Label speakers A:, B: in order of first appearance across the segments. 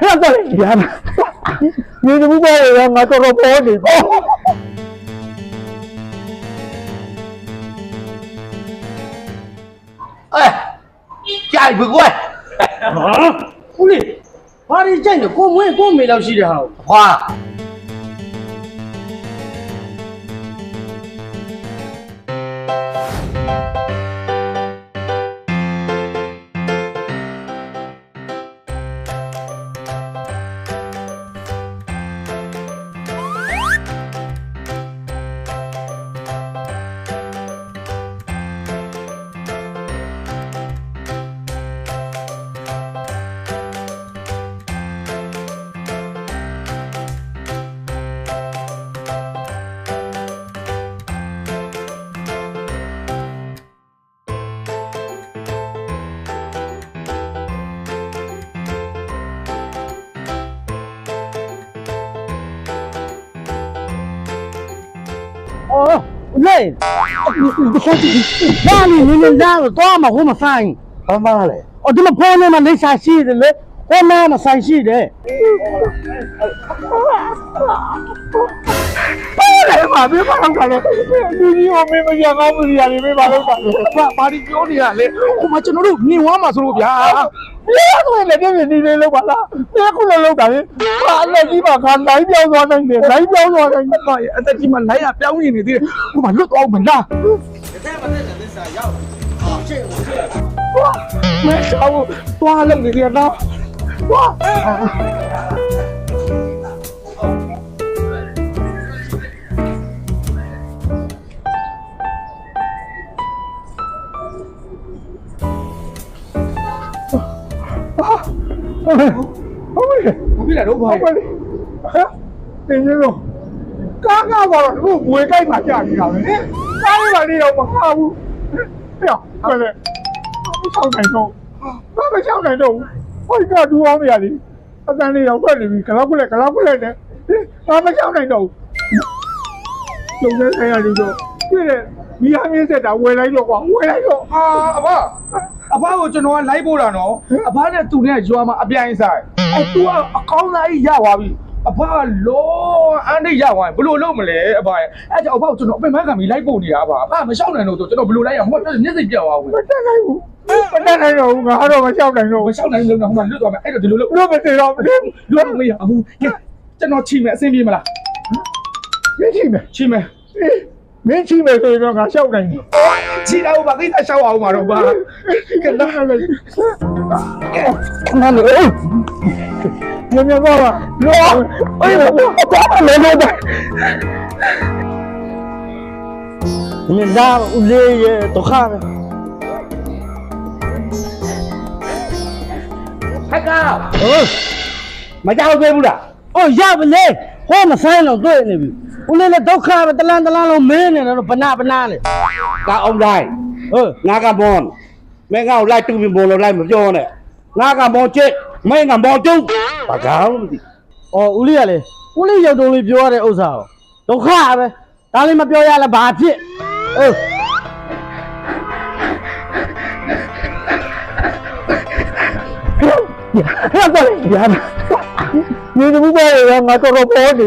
A: 那过来呀，你怎么过来呀？我做个包的。
B: 哎，家里不乖。
C: 啊，ဦးလေးဘာတွေကြိုက်နေကိုမွေးကိုမေလောက်ရှိတဲ့ဟာကို
B: 花。
A: 哦，累，你看那你家有多嘛？我们翻，
B: 干嘛嘞？
A: 我这么破呢嘛？你啥戏的嘞？我妈妈啥戏的？来嘛，别把人看了，你我妹妹讲我不是呀，你别把人看了，把你叫你啊嘞，我们真的都你我嘛说不呀。你那个你来吧啦，你过来老干，啊，那你把看来标准的，来标准的，妈呀，这鸡们来呀，标准的，我们路多门啦。哇，没少，多了你点呐，哇。
C: ဘာဖြစ်လဲတော့ဘာလဲ
A: တင်းရတော့ကားကတော့သူ့ဝေကိုက်မှာကြာနေတာပဲကားလေးပါလေးတော့မခါဘူးဟဲ့ဟုတ်လေမချောင်းနိုင်တော့ဘာမချောင်းနိုင်တော့ဟိုကတူအောင်နေရလေအတန်းလေးတော့ထွက်နေပြီကလောက်နဲ့ဘာမချောင်းနိုင်တော့လုံနေဆိုင်ရလို့တော့ပြည့်တယ်မိဟာမြင့်ဆက်တာဝယ်လိုက်တော့ကွာဝယ်လိုက်တော့
C: အာအဘကိုကျွန်တော်ကလိုက်ပို့တာနော်အဘနဲ့သူနဲ့ရွာမှာအပြိုင်ဆိုင်သူကအကောင်းသားကြီးရသွားပြီအဘကလောအန်တိတ်ရသွားရင်ဘယ်လိုလုပ်မလဲအဘရဲ့အဲ့ကြောင့်အဘကိုကျွန်တော်အပင်ပန်းခံပြီးလိုက်ပို့နေတာအဘမရှောက်နိုင်လို့ဆိုကျွန်တော်ဘယ်လိုလိုက်ရဟိုကမျက်စိပြောက်သွားဘူး
A: မတက်နိုင်ဘူးမတက်နိုင်တော့ငါတော့မချောင်းနိုင်တော့
C: မရှောက်နိုင်လို့တော့ဟိုမှာလွတ်သွားမယ်အဲ့တော့ဒီလိုလုပ်
A: လို့မတည်တော့မတည်
C: လွတ်မရဘူးကဲကျွန်တော်ချိန်မယ်အဆင်ပြေမလား
A: မင်းချိမယ်
C: ချိန်မယ်
A: မင်းချိမယ်ဆိုရင်တော့ငါလျှောက်နိုင်တယ်
C: ချိန်တော့ဘာကိစ္စရှောက်အောင်မှာတော့ဘာ
A: ကနာလေကနာလေညညပါပါလောအေးဘာလဲလို့ဒါမြင်သားဦးလေးရဲ့ဒုက္ခပဲ
C: ဟက်က
A: မကြောက်သေးဘူးလားအော်ရပါလေဟောမဆိုင်တော့တွေ့နေပြီဦးလေးလည်းဒုက္ခပဲတလန်းလုံးမင်းနေတော့ဘနာလေ
B: Các ông đây. Ngã cả mòn. Mấy ngào lại tu mình bồ lại một chỗ này. Ngã cả mòn chết. Mấy ngà mòn chung. Bà cáo lắm thì.
A: အော်ဦးလေးကလေဦးလေးရုပ်တုံးလေးပြောရတဲ့ဥစ္စာကိုဒုက္ခပဲဒါလေးမပြောရလဲဘာဖြစ်ဟဲ့ကောရ你怎么过来呀？我做个包的。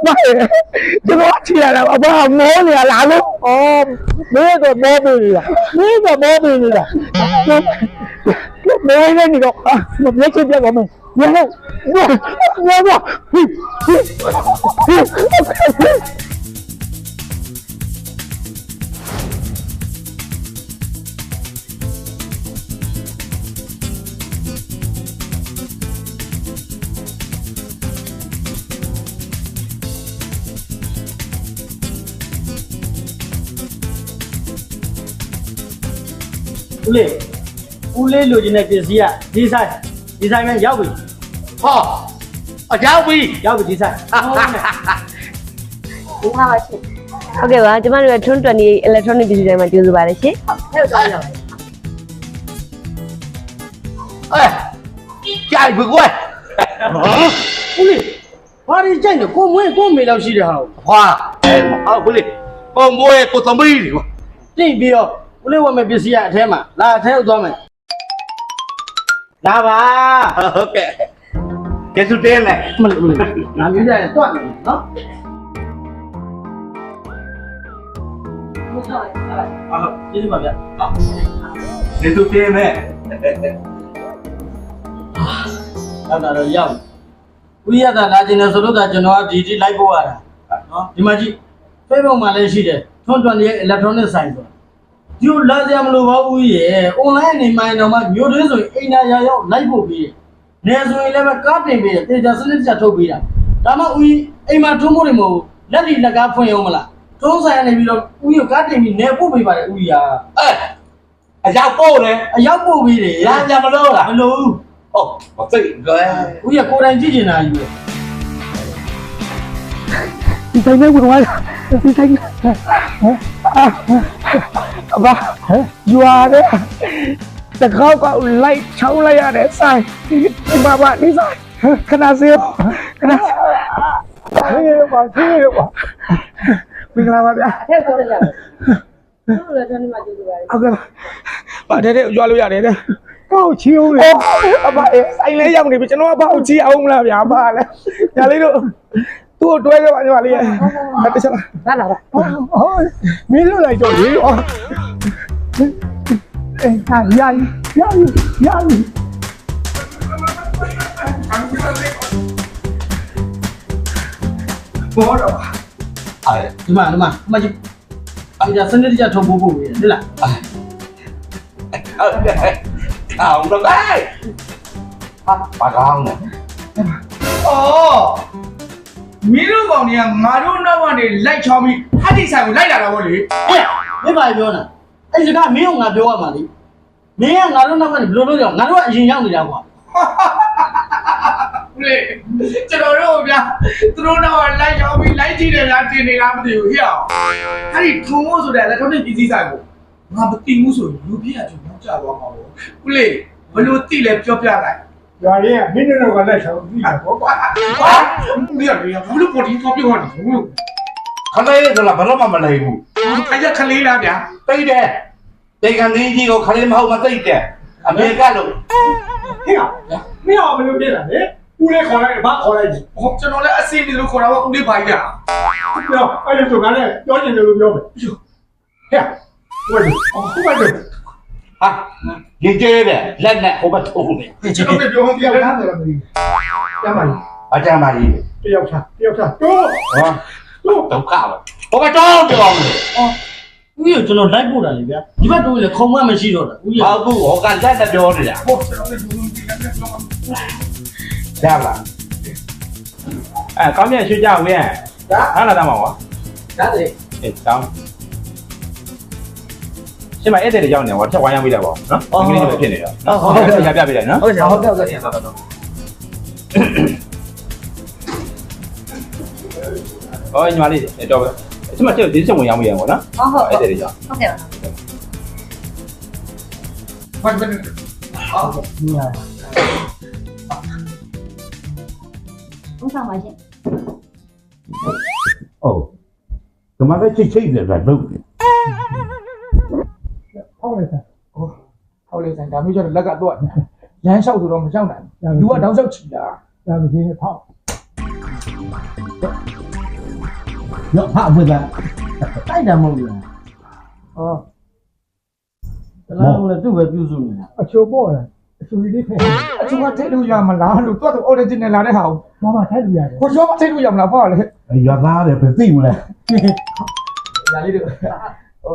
A: 爸耶，这个起来了，我好摸你啊，哪路？哦，没个摸背你了，没个摸背你了。没个你个啊，我别去别我们，然后我。ဦးလေးလိုချင်တဲ့ပစ္စည်းကဒီဆိုင်မှာရောက်ပြီ
B: Hò. Ở cháu bi.
A: ရောက်ပြီဒီဆိုင်
D: ဟုတ်ပါရှင်ဟုတ်ကဲ့ပါကျမတို့ကထွန်း20 electronic design မှာကြိုးစားပါတယ်ရှင်ဟုတ်ကဲ့တော့
B: Ê. Cha li vừa quay.
C: ဦးလေးဘာတွေကြိုက်နေကိုမွေးကိုမေလောက်ရှိတဲ့ဟာကို
B: Hoa. Bữa đi. Con mua cô zombie đi.
C: တိတ်ပြီးတော့ဦးလေးဝယ်မဲ့ပစ္စည်းကအထဲမှာလာအထဲရောက်သွားမယ်
B: လာပါဟုတ်ကဲ့ကျေးဇူးတင်တယ်
C: မလို့ငါမျိုးကြရင်တွတ်နေနော်ကျေးဇူးပါဗျာ
B: ကျေးဇူးတင်တယ်
C: အဲ့ဒါတော့ရောက်ဦးရတာလာကျင်တယ်ဆိုလို့ဒါကျွန်တော်ကဒီလိုက်ပို့ရတာနော်ဒီမှာကြည့် Facebook မှာလည်းရှိတယ်ထွန်းတွန်ရဲ့ electronic ဆိုင်ဆိုဒီလိုလာကြမလို့ပါဦးရဲ့ online နေမှတော့မှမျိုးတွင်းဆိုရင်အိမ်နာရရောက်လိုက်ပို့ပြီးနေဆိုရင်လည်းကားတင်ပြီးတေချာစနစ်တကျထုတ်ပြီးတာဒါမှဦးအိမ်မှာထုံးမို့တယ်မဟုတ်လက်လီလက်ကားဖွင့်အောင်မလားထုံးဆိုင်နေပြီးတော့ဦးရကားတင်ပြီးနေပို့ပေးပါတယ်ဦးရ
B: အရောက်ပို့တယ်
C: အရောက်ပို့ပြီးတယ်
B: လာကြမလို့လား
C: မလို့
B: ဟုတ်မသိကြဲ
C: ဦးရကိုယ်တိုင်ကြည့်နေတာယူတယ်
A: ဒီတိုင်းနဲ့ဝင်သွားဒီတိုင်းအဘယူရတယ်တကောက်ကလိုက်ချောင်းလိုက်ရတဲ့ဆိုင်ဒီဘာနေဆိုင်ခဏစေးခဏဟေးပါဟေးပါမင်္ဂလာပါဗျာ
D: အဲ့ဆိုတော့ဟုတ်တယ်ထွန်းနေမှာကြိုးစားပါတယ်
A: ဟုတ်ကဲ့ပါတဲ့ရွာလို့ရတယ်တဲ့ကောက်ချီအောင်လေအဘဆိုင်လေးရောက်နေပြီကျွန်တော်ကဘောက်ချီအောင်မလားဗျာအဘလည်းညာလေးတို့သူ့တွဲခဲ့ပါညီမလေးတခြား
D: လာလာပါ
A: ဟုတ်မင်းလို့လိုက်တော့လေအေးဟာရဘောတော့
C: ဒီမှာကြည့်အဲ့ဒါစနစ်တကျထုတ်ဖို့ပဲဟုတ်လား
B: ဟုတ်ကဲ့အောင်တော့ဟဲ့ပါကောင်းတယ်
C: အော်မင်းတို့ကောင်တွေကငါတို့နောက်ကနေလိုက်ချောင်းပြီးအတိဆိုင်ကိုလိုက်လာတာဗောလေဟဲ့မင်းပါပြောနေတာအဲ့ဒီကမင်းကငါပြောရမှာလေမင်းကငါတို့နောက်ကနေဘယ်လိုလုပ်ရအောင်ငါတို့ကအရင်ရောက်နေတာကွာလေကျွန်တော်တို့ဗျာသူတို့နောက်ကလိုက်ချောင်းပြီးလိုက်ကြည့်တယ်လားတင်နေလားမသိဘူးဟဲ့အောင်အဲ့ဒီထုံးဖို့ဆိုတဲ့လက်ထောက်နဲ့ပြည်စည်းဆိုင်ကိုငါမသိဘူးဆိုလူပြည့်အကျုံရောက်ကြသွားမှာပေါ့ဦးလေဘလို့တိလဲပြောပြလိုက်
A: ရွာလေးကမင်းတို့ကလက်ဆောင်ပြီးတာပေါ့ကွာ
C: ဟာဒီရရဘူးလို့ပေါ်ဒီတော့ပြောနေဘူးလို့
B: ခလေးဆိုလားဘယ်တော့မှမလိမ့်ဘူး
C: ခရခလေးလားဗျာ
B: တိတ်တယ်တိတ်ကနေကြီးကိုခလေးမဟုတ်မသိတယ်အမေကလို့
A: ဟေ့မင်းအောင်ဘယ်လိုပြတာလဲဦးလေးခေါ်လိုက်ဘာခေါ်လိုက်လဲ
C: ဟောကျွန်တော်လည်းအစီအမီလို့ခေါ်တာကဦးလေးပါကြီးတာ
A: ပြောအဲ့လိုဆိုကလည်းပြောချင်တယ်လို့ပြောမယ်ဟေ့ဝယ်ဟုတ်ပါတော့
B: ဟာရင်ကျဲတယ်လက်နဲ့ဟိုဘက်ထုံးနေ
C: ကျွန်တော်လည်းပြောမှပြ
A: ပြော
C: ရ
A: ရ
C: တာ
A: တယ်လို့မသိရပါလိမ့်
B: အကြမ်းပါကြီး
A: တယောက်ချတော့
B: ဟောဒုက္ခပဲဟိုဘက်တော့ပြောင်းနေ
C: အော်ဦးရကျွန်တော်လိုက်ပို့တာလေဗျာဒီဘက်တို့လည်းခုံမမရှိတော့တာဦးရ
B: ဘာဘူးဟောကလက်နဲ့ပြောနေတာ
C: ဟောကျွန်တော်လည်းဘူးဒီကနေ့ပြောမှာ
B: ရပါလား
E: ကောင်းပြန်ရွှေ့ကြဝင်းဟာလာတမ်းပါကွာ
C: ဒါတည်း
E: အေးတောင်းရှင်းမဧည့်သည်တွေရောက်နေကွာတစ်ချက်ဝိုင်းရမ်းပေးလိုက်ပါဦးနော်ဒီကနေ့ပဲဖြစ်နေတာဟုတ်ကဲ့ပြပေးလိုက်နော်
C: ဟုတ်ကဲ့ဟုတ်ကဲ့ဟုတ်ကဲ့
E: ဟောညီမလေးတော့ပဲရှင်းမချက်ဒီချက်ဝင်ရမ်းပေးရပါနော်
D: ဟုတ်ဟုတ်
E: ဧည့်သည်တွေကြောင့်
D: ဟုတ်ကဲ့ပါ
C: ဘာပဲအော်
D: ဘုဆောင်ပါရှင်
B: ဟုတ်ဒီမှာပဲချိတ်တယ်ဗျလုပ်တယ်
A: ဟုတ်လေဆရာ
C: ဟုတ်လေဆိုင်ဒါမျိုးကျတော့လက်ကတော့လမ်းလျှောက်ဆိုတော့မလျှောက်နိုင်ဘူးလူကတောင်းလျှောက်ချီတာ
A: ဒါမကြီးနဲ့ဖောက်
B: နော်ဟာဘယ်က
C: တိုက်တယ်မဟုတ်ဘူးလား
A: ဟော
C: တလားလုံးလည်းသူ့ပဲပြုစုနေတာ
A: အချိုးပေါ့လေအချိုးလေးထဲ
C: အချို့ကထိတ်လို့ရမလားလို့သူ့ original လာတဲ့ဟာကို
A: မမထိုက်လို့ရတယ်
C: ကိုရောမထိတ်လို့ရမလားဖောက်လေ
B: ရွာသားတယ်ပဲသိမလား
C: ညာလေးတို့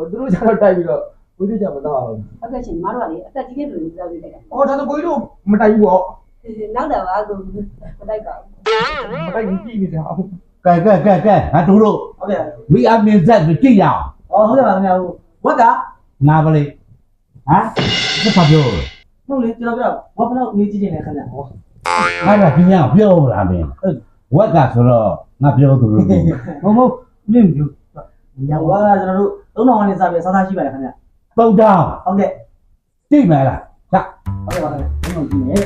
C: သူတို့ကျတော့တိုက်ပြီးတော့ဝိသေကြမတော့ဘူး
D: ဟုတ်ကဲ့ရှင်ညီမတို့ကလေအသက်ကြီးတဲ့လူတွေပြောပြလိုက်တာ
C: အော်ဒါဆိုကိုကြီးတို့မတိုက်ဘူးပေါ့
D: နောက်တော့ပါကိုမတိုက်ပါဘူး
C: မတိုက်ဘူးပြည်နေတာဟုတ်
B: ကဲဟာတို့တို့
C: ကဲ့
B: မိအမင်းဆက်ကြည့်ရအောင်
C: အော်ဟုတ်ကဲ့ပါခင်ဗျာဝက်က
B: ငါပါလေဟမ်ဘာပြော
C: ဟုတ်လေကျွန်တော်ပြောဝက်ဘလောက်နေကြည့်နေခင်ဗျာဟော
B: ငါကပြင်းပြောလာမင်းဝက်ကဆိုတော့ငါပြောသူလို့
C: မဟုတ်နင်းပြောညဝါကကျွန်တော်တို့3000ကနေစပြီးစားရှိပါတယ်ခင်ဗျာ
B: ပုတ်တော့
C: ဟုတ်ကဲ့
B: ကြည့်မယ်လားဟာ
C: ဟုတ်ကဲ့ပါခင်ဗျာကျွန်တော်ကြည့်နေ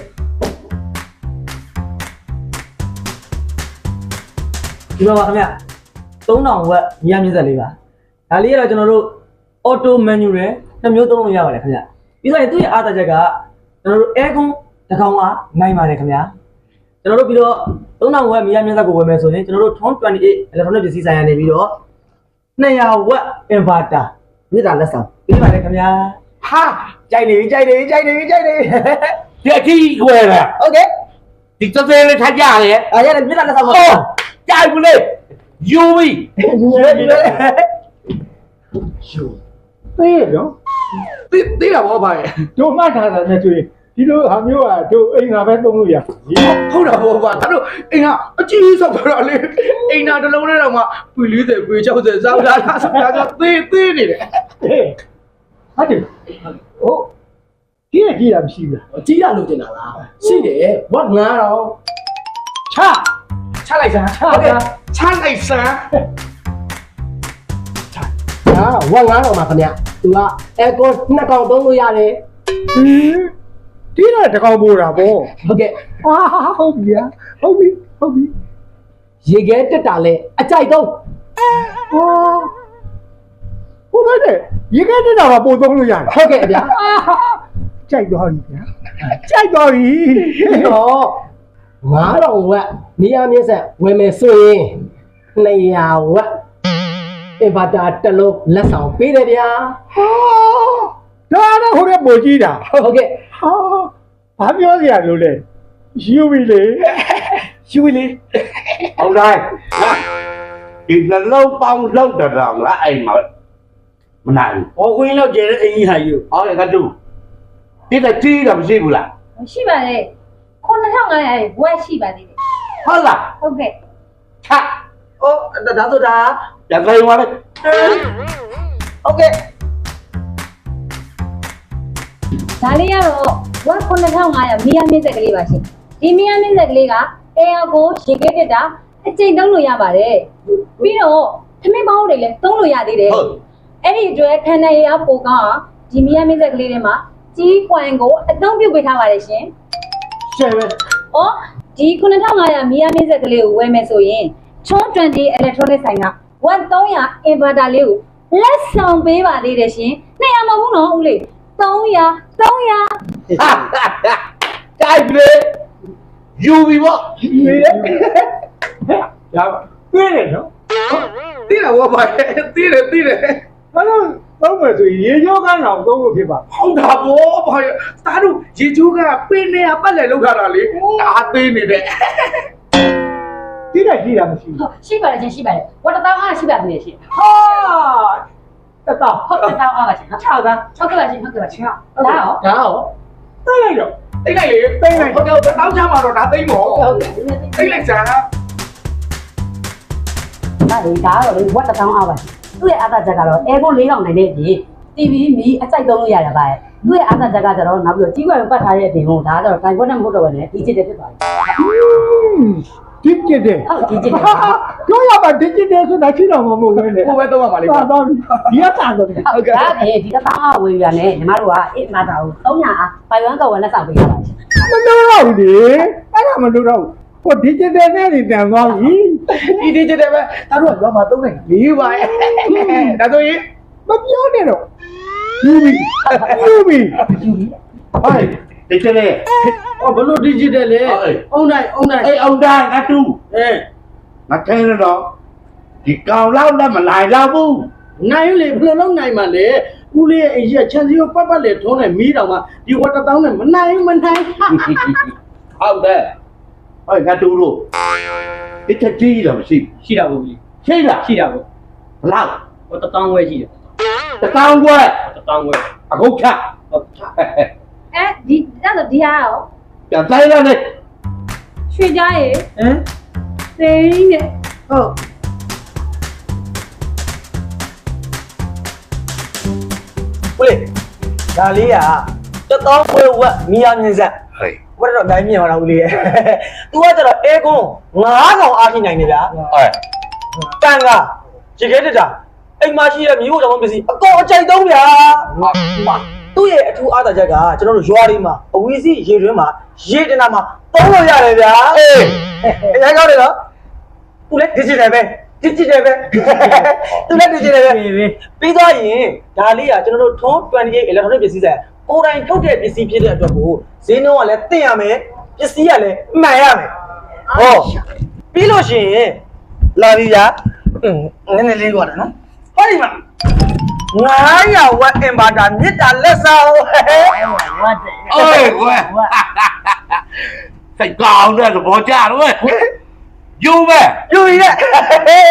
C: ဒီမှာပါခင်ဗျာ3000ဝက်ညမြင့်ဆက်လေးပါဒါလေးကတော့ကျွန်တော်တို့ auto menu နဲ့2မျိုးသုံးလို့ရပါတယ်ခင်ဗျာပြီးတော့သူ့ရဲ့အားသာချက်ကကျွန်တော်တို့ aircon
F: တကောင်ကနိုင်ပါတယ်ခင်ဗျာကျွန်တော်တို့ပြီးတော့3000ဝက်မီယာမြင့်သက်ကိုဝယ်မယ်ဆိုရင်ကျွန်တော်တို့28 electronic ပစ္စည်းဆိုင်ရနေပြီးတော့200ဝက် inverter မြစ်တာလက်ဆောင်ပြီးပါတယ်ခင်ဗျာဟာကြိုက်နေပြီ
B: ဒီအကြီးကွယ်လား
F: โอเค
B: ဒီသသေးလေးထားကြရတယ်
F: ရတယ်မြစ်တာလက်ဆောင်ပါ
B: ကြိုက်ဘူးလေယူပြီ
A: သေးရော
C: သိတာဘောပါရဲ့
A: တို့မှတ်ထားတာနဲ့တွေ့ဒီလိုဟာမျိုးကတို့အိမ်ငါပဲသုံးလို့ရ
C: ဟုတ်တာဘောကွာဒါတို့အိမ်ကအကြီးဆောက်တော့လေအိမ်နာတစ်လုံးနဲ့တော့မှပွေ40ပွေ60စောက်လာတာဆိုတော့သေးနေတယ်
A: ဟုတ်တယ်ဟုတ်ကြီးတာမရှိဘူးလား
F: ကြီးရလို့တင်တာလားရှိတယ်ဝက်9000
C: ချလိုက်စမ်းဟုတ်ကဲ့ချလိုက်စမ်း
F: ဟာဝက်9000ပါခင်ဗျာသူကအဲကွန်2កောင်သုံးလို့ရတယ်
A: ဒီတော့တကောင်ပို့တာဗော
F: ဟုတ်ကဲ့
A: ဟာဟုတ်ပြီဟုတ်ပြီ
F: ရေခဲတက်တာလဲအကြိုက်တော့
A: ဟိုတဲ့ရေခဲတက်တာကပို့သုံးလို့ရတယ်
F: ဟုတ်ကဲ့ဗျာ
A: ကြိုက်သွားပြီဗျာကြိုက်သွားပြီ
F: တော့9000ဝက်မီယာမြင့်ဆက်ဝယ်မယ်ဆိုရင်200ဝက်အင်ဗာတာတစ်လုံးလက်ဆောင်ပေးတယ်ဗျာ
A: ဒါတော့ဟိုတဲ့ပို့ကြီးတာ
F: ဟုတ်ကဲ့
A: ဟာဘာပြောစရာလို့လဲယူပြီလေ
F: ယူလေ
B: ဟုတ်တိုင်းဒီနှလုံးပေါင်းလောက်တရောင်လားအိမ်မှာမနိုင်ဘူး
F: ဟောကွင်းလောက်ကျဲတဲ့အင်ကြီးဟာယူ
B: ဟုတ်ရဲ့ကတူဒီတကြီးတော့မရှိဘူးလား
G: ရှိပါလေ9500ဘွဲရှိပါသေးတယ်
B: ဟုတ်လား
G: ဟုတ်ကဲ့
B: ချ
F: ဟောဒါဆိုတာ
B: ရခိုင်ပါလေ
F: ဟုတ်ကဲ့
G: ဒါလေးကတော့ဘွဲ9500မီယာမြင့်ဆက်ကလေးပါရှင်ဒီမီယာမြင့်ဆက်ကလေးကအဲယာကိုရေခဲတက်တာအကျိန်သုံးလို့ရပါတယ်ပြီးတော့သမင်းပေါင်းတွေလည်းသုံးလို့ရသေးတယ်
B: ဟုတ်
G: အဲ့ဒီအတွက်ခန္ဓာရည်အပိုကဒီမီယာမြင့်ဆက်ကလေးထဲမှာကြီးခွန်ကိုအသုံးပြုပေးထားပါတယ်ရှင်
F: ရှယ်ပဲ
G: ။အော်ဒီ9500မီယာမြင့်ဆက်ကလေးကိုဝယ်မယ်ဆိုရင်ချွန်း20 electronic ဆိုင်က1300 inverter လေးကိုလက်ဆောင်ပေးပါသေးတယ်ရှင်။200မဟုတ်ဘူးနော်ဦးလေး300
B: ကြိုက်ပြီလေယူပြီပေါ့
A: ယူရဲရပြည့်တယ်နော်
C: သိတာဘောပါရဲ့သိတယ်
A: ဘာလို့သုံးမယ်ဆိုရေရောကန်းအောင်သုံးလို့ဖြစ်ပါ
C: ဟုတ်တာဘောပါရဲ့သားတို့ရေချိုးကပင်းနေရပတ်လေလောက်ထားတာလေဒါသေးနေတဲ့
A: ကြီးတာမရှိဘူး
G: ဟုတ်ရှိပါတယ်ရှင်ရှိပါတယ်။ဝတ်တောင်းအားရှိပါသေးတယ်ရှင်
A: ဟာတတော်
G: ။ဟုတ်တောင်းအားပါရှင်။6သားဟုတ်ကဲ့ပါရှင်ဟုတ်ကဲ့ပါရှင်။ဒါရော
F: ဒါရော
A: သိလိုက်တော့
C: တိတ်လိုက်လေ
A: သိလိုက်
C: ဟုတ်ကဲ့တောင်းချမှာတော့ဒါသိမ့်မော်
G: ဟုတ်ကဲ့
C: တိတ်လိုက်စမ်း
G: ဒါလေဒါတော့လေဝတ်တောင်းအားပါရှင်။သူ့ရဲ့အားသာချက်ကတော့အဲကွန်4000နိုင်တဲ့အပြင် TV မီအကြိုက်သုံးလို့ရတာပါရဲ့။သူ့ရဲ့အားသာချက်ကတော့နောက်ပြီးတော့ကြီးကွယ်ပတ်ထားတဲ့အပြင်ကိုဒါကတော့တိုင်ခွက်နဲ့မဟုတ်တော့ဘဲနဲ့ဒီချစ်တဲ့ဖြစ်သွားပြီ
A: ဒီကြည့်တယ်
G: ။ဟုတ်ဒီချစ်တဲ့
A: ပြောရပါဒီကြည့်တယ်ဆိုတာရှိတော့မဟုတ်ဘူးလေ
C: ကိုပဲတော့မှာလေ
A: သွားတော့ဒီကတာတော့
G: ဟုတ်ကဲ့ဒီကတောင်းအားဝယ်ရတယ်ညီမတို့ကအိမ်မှာတာကို300အားပိုင်ဝမ်ကဝယ်လက်ဆောင်ပေးရပါရှင်
A: မလို့တော့ဘူးလေအဲ့ဒါမလို့တော့ဟိုဒီကြည့်တယ်နဲ့တန်သွားပြီ
C: ဒီဒီကျတဲ့ပဲသားတို့ကရွာမှာသုံးနေလေးပါရဲ့ဒါဆိုရင်
A: မပြောနဲ့တော့ယူပြီဟိုင်
B: ဒီချက်လေ
F: ဟောဘလို့ digital လဲအုံနိုင်
B: အေးအောင်တိုင်းကတူမထင်းတော့ဒီကောင်လောက်လည်းမနိုင်တော့ဘူး
F: နိုင်လေဘယ်လိုလုပ်နိုင်မှာလဲဦးလေးရဲ့အရင်ချန်စီကိုပတ်ပတ်လေထုံးနေမီးတောင်မှဒီဝတ်တောင်းနဲ့မနိုင်
B: ဟုတ်တယ်ဟဲ့ကတူလို့ဒီချက်ကြီးတော့မရှိ
F: ရှိတာဘူးကြီး
B: ရှိလား
F: ရှိတာဘူး
B: ဘလောက်
F: ဟောတောင်းဝဲရှိတယ်
B: တကောင်ကွယ်
F: တောင်းဝဲ
B: အခုချ
G: အဲဒီအဲ့တော့ဒီဟာရော
B: ပြန်တိုင်းလာနေ
G: ရွှေကြားရေ
F: ဟမ်
G: သိန်းနဲ့
F: ဟုတ်ဦးလေးဒါလေးကတောင်းဝဲဝက်မီယာမြင့်ဆက်
B: ဟေး
F: ဝတ်တော့တိုင်းမြင်ပါလားဦးလေးရဲ့ तू ကကျတော့အဲကွန်း9000အားရှိနိုင်နေဗျာ
B: ဟဲ့
F: တန်ကရေခဲတက်တာအိမ်မှာရှိတဲ့မျိုးတော်မပစ္စည်းအကုန်အကြိုက်သုံးဗျာသူ့ရဲ့အထူးအားသာချက်ကကျွန်တော်တို့ရွာလေးမှာအဝီစီရေတွင်းမှာရေတင်တာမှာသုံးလို့ရတယ်ဗျာအေးအရင်ကောင်းတယ်နော်သူလည်း digital ပဲ digital ပဲသူလည်း digital ပဲပြီးသွားရင်ဒါလေးကကျွန်တော်တို့ထုံး28 electronic ပစ္စည်းဆိုင် ကိုယ်တိုင်ထုတ်တဲ့ပစ္စည်းဖြစ်တဲ့အတွက်ကိုဈေးနှုန်းကလည်းတင်ရမယ်ပစ္စည်းကလည်းမှန်ရမယ်ဟောပြီးလို့ရှိရင်လာပြီဗျာနည်းနည်းလေးတော့နော်ဟောဒီမှာ900 watt inverter မြစ်တာလက်စားဟိုဟဲ့
B: အေးကွယ်စိတ်ကောင်းတဲ့သဘောကျတော့ယူပဲ
F: ယူရဲ
A: ကဲတယ်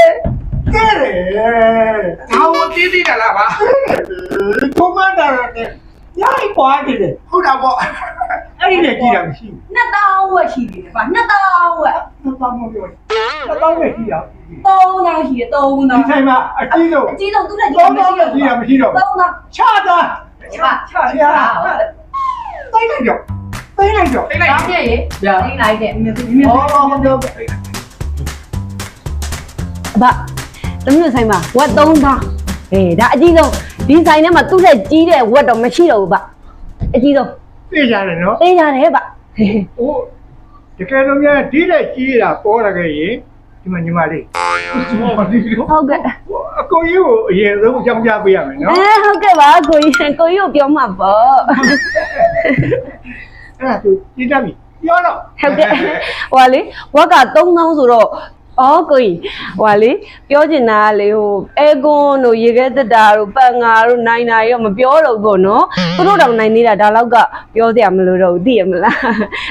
C: ဘာလို့တီးတီးတာလားဗျာ
A: ကွန်မန်ဒါနဲ့ရိုက်ပွားနေတယ်
C: ဟုတ်တာပေါ့
A: အဲ့ဒီနဲ့ကြည့်ရမရှိဘူး
G: 2000ဝက်ရှိတယ်ဗျ2000ဝက်
A: တော့မပြောတော့ပဲကြည့်ရ
G: 3000ရှိတယ်3000
A: ဒီဆိုင်မှာအကြီးဆုံး
G: အကြီးဆုံးသူနဲ့
A: တော့တော့ကြည့်ရမရှိတော့
G: 3000
A: ချတာ
G: ချ
A: ရတိုင်းလိုက်တော့တိုင်းလိုက်တော့
C: တိတ်လိုက်
G: ဒါပြည့်ရေအိမ်လိုက်တဲ့မြင်သူမြင်
A: ဟောတော့
D: အဘတမျိုးဆိုင်မှာဝက်3000အေးဒါအကြီးဆုံးဒီဆိုင်ထဲမှာသူ့ထက်ကြီးတဲ့ဝက်တော့မရှိတော့ဘူးဗျအကြီးဆုံး
A: သိကြတယ်နော်
D: သိကြတယ်ဗျ
A: ဟိုတကယ်လို့များဒီလက်ကြီးတာပေါ်လာခဲ့ရင်ဒီမှာညီမလေး
D: ဟုတ်ကဲ့
A: အကိုကြီးကိုအရင်ဆုံးအကြောင်းပြပေးရမယ်နော်
D: ဟုတ်ကဲ့ပါကိုကြီးကိုပြောမှာပေါ့
A: အဲ့ဒါသူကြည့်တတ်ပြီပြောတော့
D: ဟုတ်ကဲ့ဟိုလေဝက်က3000ဆိုတော့အော်ကိုကြီးဟိုလေပြောချင်တာကလေဟိုအဲကွန်းတို့ရေခဲတက်တာတို့ပန်ငါတို့နိုင်နာရောမပြောတော့ဘူးပေါ့နော်သူတို့တော့နိုင်နေတာဒါလောက်ကပြောစရာမလိုတော့ဘူးသိရမလား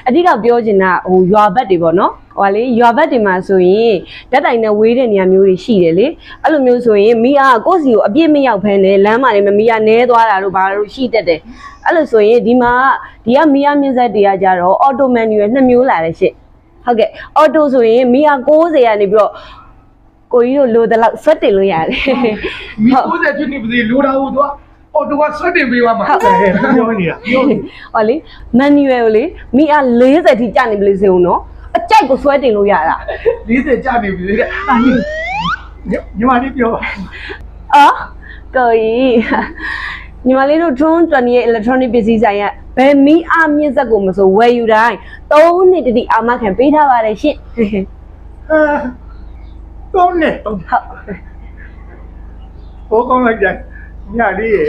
D: အဓိကပြောချင်တာဟိုရွာဘက်တွေပေါ့နော်ဟိုလေရွာဘက်တွေမှာဆိုရင်ဓာတ်တိုင်နဲ့ဝေးတဲ့နေရာမျိုးတွေရှိတယ်လေအဲ့လိုမျိုးဆိုရင်မိအားကိုယ့်စီကိုအပြည့်မရောက်ဖ ೇನೆ လမ်းမှာနေမီးအားနဲသွားတာတို့ဘာလို့ရှိတတ်တယ်အဲ့လိုဆိုရင်ဒီမှာဒီကမီးအားမြင့်ဆက်တွေကကြတော့အော်တိုမန်နျူရယ်2မျိုးလာတယ်ရှင့်ဟုတ်ကဲ့အော်တိုဆိုရင်မီးအား90ကနေပြီးတော့ကိုကြီးတို့လိုတဲ့လောက်ဆွတ်တင်လို့ရတယ်
C: မီ90ဖြစ်နေပါစေလိုတာဟိုသူကအော်တိုကဆွတ်တင်ပေးပါမှာ
A: ပြောနေတာပြော
D: ဟောလေမန်နျူရယ်ကိုလေမီးအား40ထိကျနေပြီလေစေဦးနော်အကြိုက်ကိုဆွဲတင်လို့ရတာ
C: 40ကျနေပြီလေတဲ့
A: ညီမလေးပြော
D: အော်ကိုကြီးညီမလေးတို့ drone 28 electronic ပစ္စည်းဆိုင်ရဘယ်မီးအားမြင့်ဆက်ကိုမဆိုဝယ်ယူတိုင်း3နှစ်တတိအာမခံပေးထားပါတယ်ရှင့်
A: တော့နဲ့
D: ဟုတ်
A: ဟိုကောင်းလိုက်ကြညလေးရေ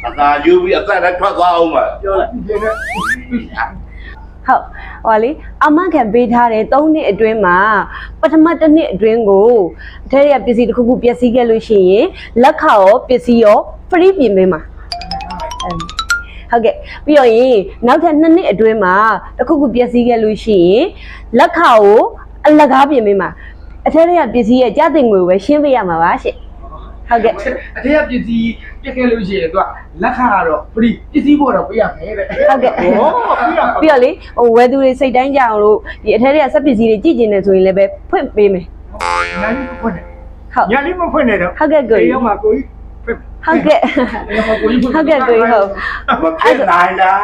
B: အသာယူပြီးအသက်လည်းထွက်သွားအောင်ပါ
A: ပြောလိုက်ဒီနေ့
D: ဟုတ်ဟောလေအာမခံပေးထားတဲ့3နှစ်အတွင်းမှာပထမတစ်နှစ်အတွင်းကိုအထက်ရပစ္စည်းတစ်ခုခုပျက်စီးခဲ့လို့ရှိရင်လက်ခါရောပစ္စည်းရော free ပြင်ပေးမှာဟုတ်ကဲ့ပြီးတော့ရင်နောက်ထပ်2နှစ်အတွင်းမှာတစ်ခုခုပျက်စီးခဲ့လို့ရှိရင်လက်ခါကိုအလကားပြင်ပေးမှာအထက်ရပစ္စည်းရဲ့ကြတဲ့ငွေကိုပဲရှင်းပေးရမှာပါရှင့်ဟုတ်ကဲ့
C: အထက်ကပစ္စည်းပြက်ခဲ့လို့ရှိရင်သူကလက်ခါကတော့ပရိပစ္စည်းပေါ်တော့ပေးရမယ်တဲ့
D: ဟုတ်ကဲ့ပြီးတော့လေဟိုဝယ်သူတွေစိတ်တိုင်းကြအောင်လို့ဒီအထက်ရစက်ပစ္စည်းတွေကြည့်ကျင်နေဆိုရင်လည်းပဲဖွင့်ပေးမယ်
A: ညလေးမဖွင့်နဲ့
D: ဟုတ်
A: ညလေးမဖွင့်နဲ့တော့
D: ဟုတ်ကဲ့ကိုကြီး
A: ရောက်မှာကိုကြီး
D: ဟုတ်ကဲ့ဟုတ်ကဲ့ကိုကြီးဟုတ်
B: မဖြစ်နိုင်လား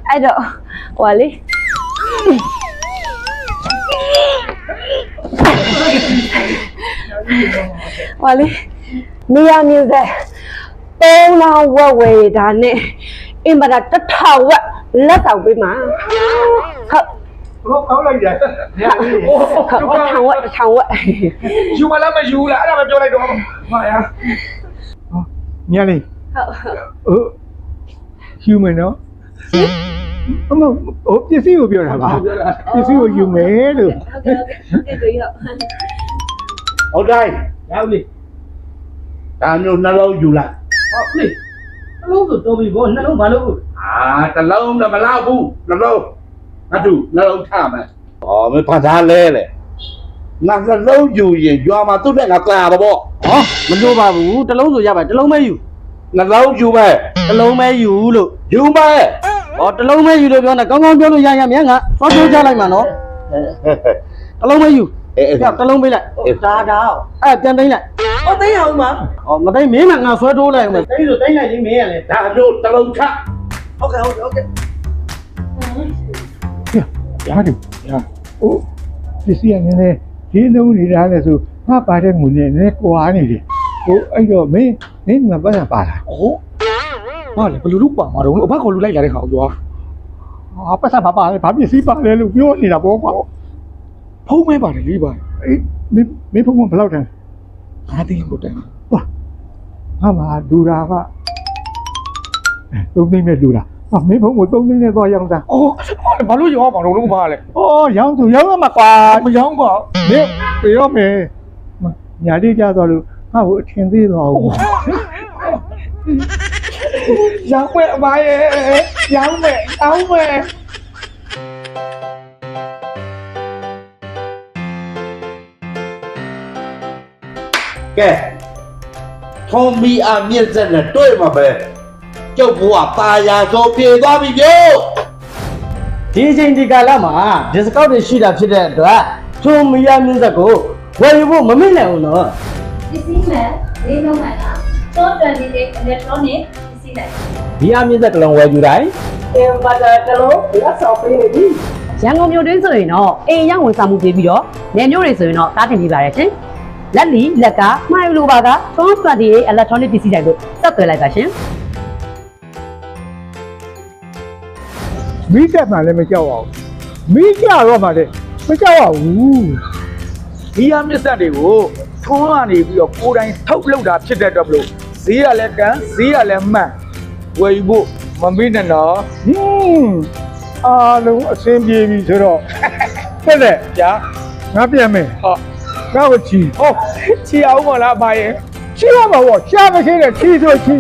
D: အဲ့တော့ဟိုလေဟိုလေနေရာမျိုးစဲ3000ဝက်ဝယ်ဒါနဲ့အင်ပါတာ1000ဝက်လက်ဆောင်ပေးမှာဟုတ်
A: ဟိုကောင်းလိုက်ကြညလေးရေ
D: 1000ဝက်1000ဝက်
C: ယူမလားမယူလားအဲ့ဒါပဲပြောလိုက်တော့ဟာရ
A: ညလေး
D: ဟုတ်
A: ဟိုယူမယ်နော်အမဟိုပစ္စည်းကိုပြောတာပါပစ္စည်းကိုယူမယ်လို့
D: ဟုတ်ကဲ့ကိုကြီးဟုတ်
B: ဟုတ်တိုင်း
C: ရောက်လေ
B: ဒါမျိုးနှလုံးယူလိုက်
C: ဟုတ်လေနှလုံးဆိုတော်ပြီဗောနှလုံးဘာလို့
B: တစ်လုံးတော့မလောက်ဘူးနှလုံးငါတို့နှလုံးထားမယ်ဩမဖတ်သားလဲလေငါနှလုံးယူရင်ကြွားမှာသူ့နဲ့ငါကြာတော့ဗော
F: ဟောမလို့ပါဘူးတစ်လုံးဆိုရပါတစ်လုံးပဲယူ
B: နှလုံးယူမယ်
F: တစ်လုံးပဲယူလို့
B: ယူမယ်
F: ဟောတစ်လုံးပဲယူလို့ပြောနေကောင်းကောင်းပြောလို့ရမြန်ငါသွားပြောကြလိုက်မှာနော်တစ်လုံးပဲယူ
B: အေး
F: ပြောတစ်လုံးပေးလိုက်
G: ဒါတော့
F: အဲ့ပြန်သိမ်းလိုက်
G: ဟိုသိအောင်မှာ
F: ဟောမသိမ်းမင်းကငါဆွဲထိုးလိုက်အောင်မယ်သိမ်းဆိုသိမ်းလိုက်ချင်းမင်းရလေ
B: ဒါမျိုးတစ်လုံးချ
F: ဟုတ်ကဲ့ဟုတ်ကဲ့
A: ရတယ်ဟိုပစ္စည်းကနည်းနည်းဒီလုံးနေတာလဲဆိုငါပါတဲ့ငွေနဲ့နည်းကွာနေတယ်ဟိုအဲ့တော့မင်းငါပတ်ရပါလား
C: ဟောဟာလေဘယ်လိုလုပ်ပါမှာတော့အဘခေါ်လူလိုက်လာတဲ့ခါကိုပြော
A: ဟာပတ်စံပါပါလေဘာပစ္စည်းပါလဲလို့ပြောနေတာပေါ့ကွာ
C: ဖုံးမဲပါတယ်လေးပါ
A: အေးမင်းဖုန်းဘယ်လောက်တန်း
C: ငါသိရင်ကိုတန်း
A: ဟာငါမှာဒူတာက
C: ဟောလေဘယ်လိုလုပ်ပါမှာတော့အဘခေါ်လူလိုက်လာတဲ့ခါကိုပြော
A: 5000တန်း
C: ဟောဟာလေဘယ်လိုလုပ်ပါမှာတော့အဘခေါ်လူလိုက်လာတဲ့ခါကိုပြော
A: 5000တန်း
C: ဟောလေဘယ်လိုလုပ်ပါမှာတော့အဘခေါ်လူလိုက်လာတဲ့ခါကိုပြော
A: 5000 3သိန်းနဲ့လူတာမင်းဖုန်းကို3သိန်းနဲ့သွားရောင်းစား
C: အော်ဘာလို့ရောပါတော့ဘာလဲ
A: ရောင်းသူရောင်းရမှာကွာ
C: မရောပါ
A: မင်းပြောမယ်ညာလေးကြသွားလို့ငါ့ကိုအထင်သေးသွားဘူး
C: ရောင်းမဲ့အမရဲ့ရောင်းမဲ့တောင်းမဲ့
B: ကဲထုံးမီအမြင့်စက်နဲ့တွေ့မှာပဲကျုပ်ဘုရားပါရာဆိုပြေသွားပြီပြို့
F: ဒီအချိန်ဒီကာလမှာ discount တွေရှိတာဖြစ်တဲ့အတွက်ထုံမီယာမြင့်ဆက်ကိုဝယ်ယူဖို့မမေ့နိုင်ဘူးနော်
H: ပစ္စည်းမှန်လေးလုံးမှန်လားစော20တဲ့ electronic ပစ္စည်းလိုက်
F: မီယာမြင့်ဆက်ကလုံးဝယ်ယူတိုင်းအင်ဗာတာကလုံးလက်ဆောင်ပေးနေပြီ
G: ရန်ကုန်မြို့တွင်းဆိုရင်တော့အိမ်ရောက်ဝန်ဆောင်မှုပေးပြီးတော့နယ်မြို့တွေဆိုရင်တော့ကားတင်ပေးပါရရှင်လက်လီလက်ကမှာယူလိုပါကသွန်းပတ်တီအီလက်ထရောနစ်ပစ္စည်းတိုင်းကိုဆက်သွယ်လိုက်ပါရှင်
A: မိသက်မှလည်းမကြောက်အောင်မိကြတော့မှလည်းမကြောက်ရဘူး
C: မီယာမြစ်ဆက်တွေကိုထုံးကနေပြီးတော့ကိုယ်တိုင်ထုတ်လုပ်တာဖြစ်တဲ့အတွက်မလို့ဈေးရလဲကန်ဈေးရလဲမှန်ဝယ်ယူဖို့မမေ့နဲ့နော်
A: အားလုံးအဆင်ပြေပြီဆိုတော့တက်တဲ့
C: ဗျာ
A: ငါပြန်မယ်
C: ဟော
A: ငါ့ကိုချီ
C: ဟောချီအောင်မလားအမရဲ့
A: ချီရမှာပေါ့ရှားမရှိတဲ့ချီဆိုချီ